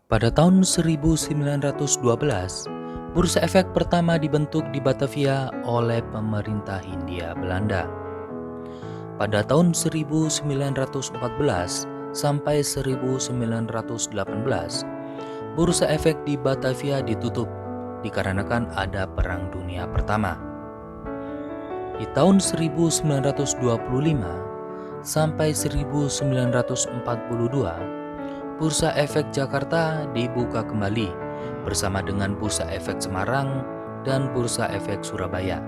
Pada tahun 1912, Bursa Efek pertama dibentuk di Batavia oleh pemerintah Hindia Belanda. Pada tahun 1914 sampai 1918, Bursa Efek di Batavia ditutup dikarenakan ada Perang Dunia Pertama. Di tahun 1925 sampai 1942, Bursa Efek Jakarta dibuka kembali bersama dengan Bursa Efek Semarang dan Bursa Efek Surabaya.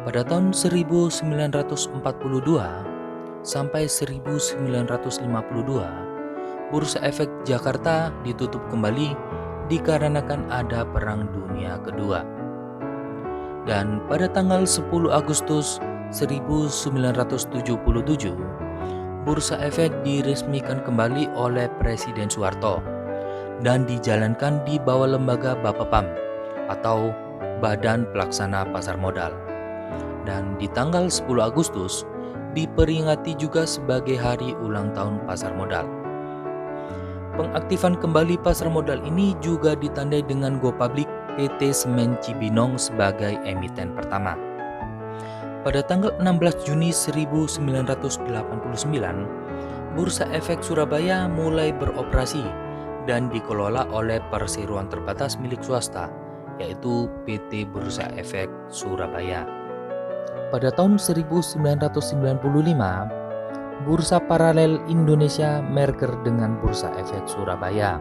Pada tahun 1942 sampai 1952, Bursa Efek Jakarta ditutup kembali dikarenakan ada Perang Dunia Kedua. Dan pada tanggal 10 Agustus 1977, Bursa Efek diresmikan kembali oleh Presiden Soeharto dan dijalankan di bawah lembaga Bapepam atau Badan Pelaksana Pasar Modal. Dan di tanggal 10 Agustus diperingati juga sebagai hari ulang tahun pasar modal. Pengaktifan kembali pasar modal ini juga ditandai dengan go public PT Semen Cibinong sebagai emiten pertama. Pada tanggal 16 Juni 1989, Bursa Efek Surabaya mulai beroperasi dan dikelola oleh perseroan terbatas milik swasta, yaitu PT Bursa Efek Surabaya. Pada tahun 1995, Bursa Paralel Indonesia merger dengan Bursa Efek Surabaya.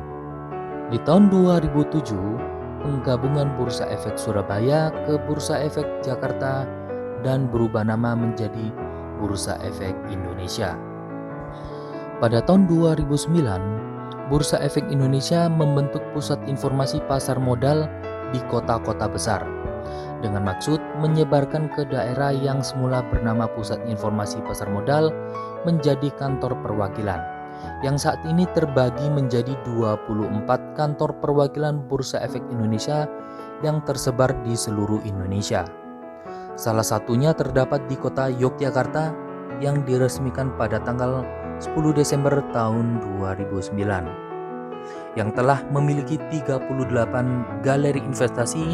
Di tahun 2007, penggabungan Bursa Efek Surabaya ke Bursa Efek Jakarta dan berubah nama menjadi Bursa Efek Indonesia. Pada tahun 2009, Bursa Efek Indonesia membentuk pusat informasi pasar modal di kota-kota besar dengan maksud menyebarkan ke daerah yang semula bernama Pusat Informasi Pasar Modal menjadi kantor perwakilan, yang saat ini terbagi menjadi 24 kantor perwakilan Bursa Efek Indonesia yang tersebar di seluruh Indonesia. Salah satunya terdapat di kota Yogyakarta yang diresmikan pada tanggal 10 Desember tahun 2009, yang telah memiliki 38 galeri investasi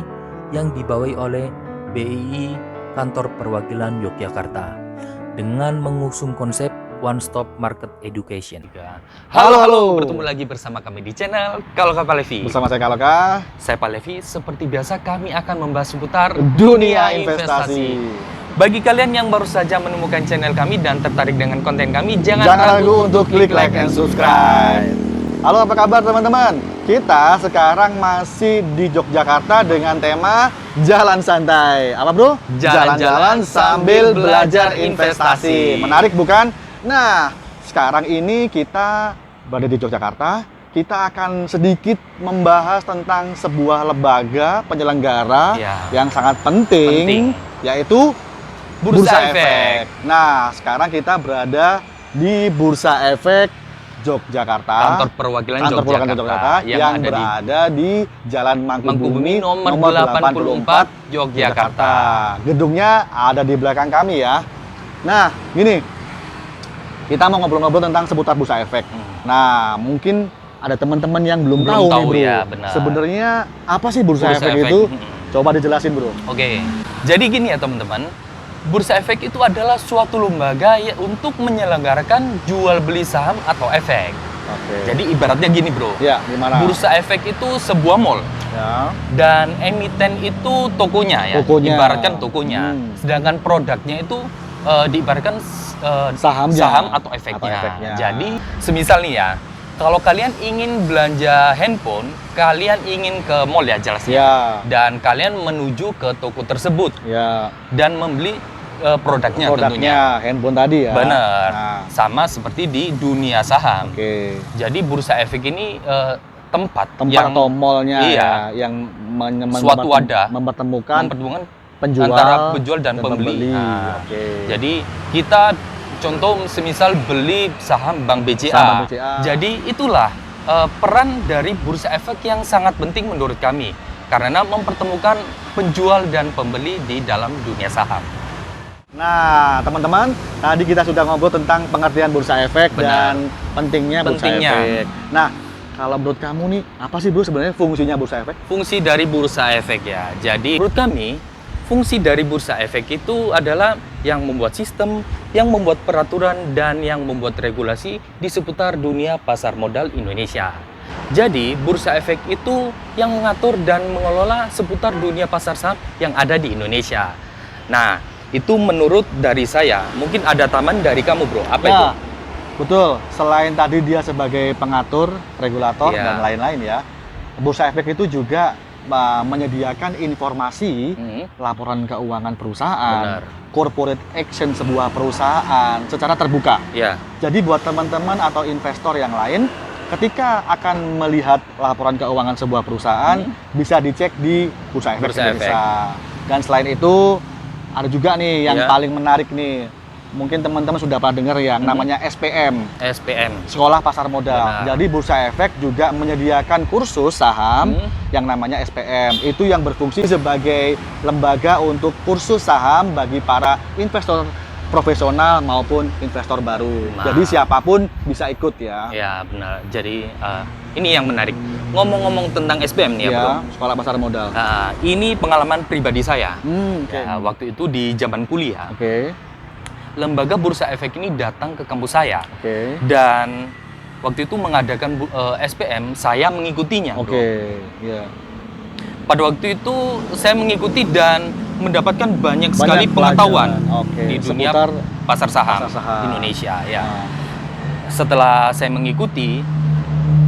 yang dibawahi oleh BII Kantor Perwakilan Yogyakarta dengan mengusung konsep One Stop Market Education. Halo, bertemu lagi bersama kami di channel Kaloka Pak Levi. Bersama saya Kaloka. Saya Pak Levi, seperti biasa kami akan membahas seputar dunia investasi. Bagi kalian yang baru saja menemukan channel kami dan tertarik dengan konten kami, jangan ragu untuk klik like and subscribe. Halo, apa kabar teman-teman? Kita sekarang masih di Yogyakarta dengan tema Jalan Santai. Apa bro? Jalan-jalan sambil belajar investasi. Menarik bukan? Nah, sekarang ini kita berada di Yogyakarta. Kita akan sedikit membahas tentang sebuah lembaga penyelenggara yang sangat penting. Yaitu Bursa Efek. Nah, sekarang kita berada di Bursa Efek Yogyakarta, kantor perwakilan Yogyakarta yang berada di Jalan Mangkubumi nomor 84 Yogyakarta. Gedungnya ada di belakang kami ya. Nah, gini, kita mau ngobrol-ngobrol tentang seputar Bursa Efek. Nah, mungkin ada teman-teman yang belum tahu nih bro. Ya, benar. Sebenarnya apa sih Bursa Efek itu? Coba dijelasin bro. Oke, jadi gini ya teman-teman. Bursa Efek itu adalah suatu lembaga untuk menyelenggarakan jual beli saham atau efek. Jadi ibaratnya gini bro. Ya, gimana? Bursa Efek itu sebuah mall. Ya. Dan emiten itu tokonya ya. Ibaratkan tokonya. Sedangkan produknya itu diibaratkan saham atau efeknya. Jadi semisal nih ya, kalau kalian ingin belanja handphone, kalian ingin ke mall ya jelasnya. Dan kalian menuju ke toko tersebut. Dan membeli produknya tentunya. Handphone tadi ya. Benar. Sama seperti di dunia saham. Jadi Bursa Efek ini tempat yang atau mallnya yang suatu wadah mempertemukan antara penjual dan pembeli. Jadi kita contoh semisal beli saham Bank BCA. Jadi itulah peran dari Bursa Efek yang sangat penting menurut kami karena mempertemukan penjual dan pembeli di dalam dunia saham. Nah, teman-teman, tadi kita sudah ngobrol tentang pengertian Bursa Efek dan pentingnya Bursa Efek. Nah, Kalau menurut kamu nih, apa sih bro sebenarnya fungsinya bursa efek? Fungsi dari bursa efek ya. Jadi menurut kami, fungsi dari bursa efek itu adalah yang membuat sistem, yang membuat peraturan, dan yang membuat regulasi di seputar dunia pasar modal Indonesia. Jadi bursa efek itu yang mengatur dan mengelola seputar dunia pasar saham yang ada di Indonesia. Nah, itu menurut dari saya. Mungkin ada tambahan dari kamu bro, apa itu? Betul, selain tadi dia sebagai pengatur, regulator, dan lain-lain ya, bursa efek itu juga menyediakan informasi laporan keuangan perusahaan, corporate action sebuah perusahaan secara terbuka. Jadi buat teman-teman atau investor yang lain, ketika akan melihat laporan keuangan sebuah perusahaan, bisa dicek di bursa efek Indonesia. Dan selain itu, ada juga nih yang paling menarik nih. Mungkin teman-teman sudah pernah dengar yang namanya SPM. Sekolah Pasar Modal. Jadi Bursa Efek juga menyediakan kursus saham yang namanya SPM. Itu yang berfungsi sebagai lembaga untuk kursus saham bagi para investor profesional maupun investor baru. Jadi siapapun bisa ikut ya. Ya benar. Jadi ini yang menarik. Ngomong-ngomong tentang SPM nih ya bro. Sekolah Pasar Modal. Ini pengalaman pribadi saya. Waktu itu di zaman kuliah. Lembaga Bursa Efek ini datang ke kampus saya, dan waktu itu mengadakan SPM, saya mengikutinya. Pada waktu itu saya mengikuti dan mendapatkan banyak sekali pengetahuan di dunia pasar saham Indonesia. Setelah saya mengikuti,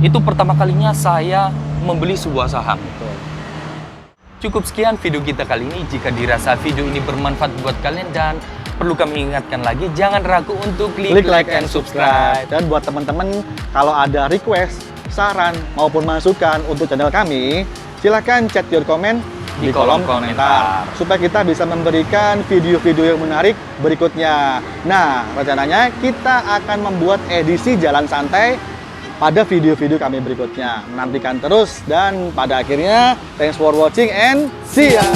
itu pertama kalinya saya membeli sebuah saham. Cukup sekian video kita kali ini. Jika dirasa video ini bermanfaat buat kalian dan perlu kami ingatkan lagi, jangan ragu untuk klik like and subscribe. Dan buat teman-teman, kalau ada request, saran, maupun masukan untuk channel kami, silahkan chat your comment di kolom komentar. Supaya kita bisa memberikan video-video yang menarik berikutnya. Nah, rencananya kita akan membuat edisi Jalan Santai pada video-video kami berikutnya. Nantikan terus, dan pada akhirnya, thanks for watching and see ya!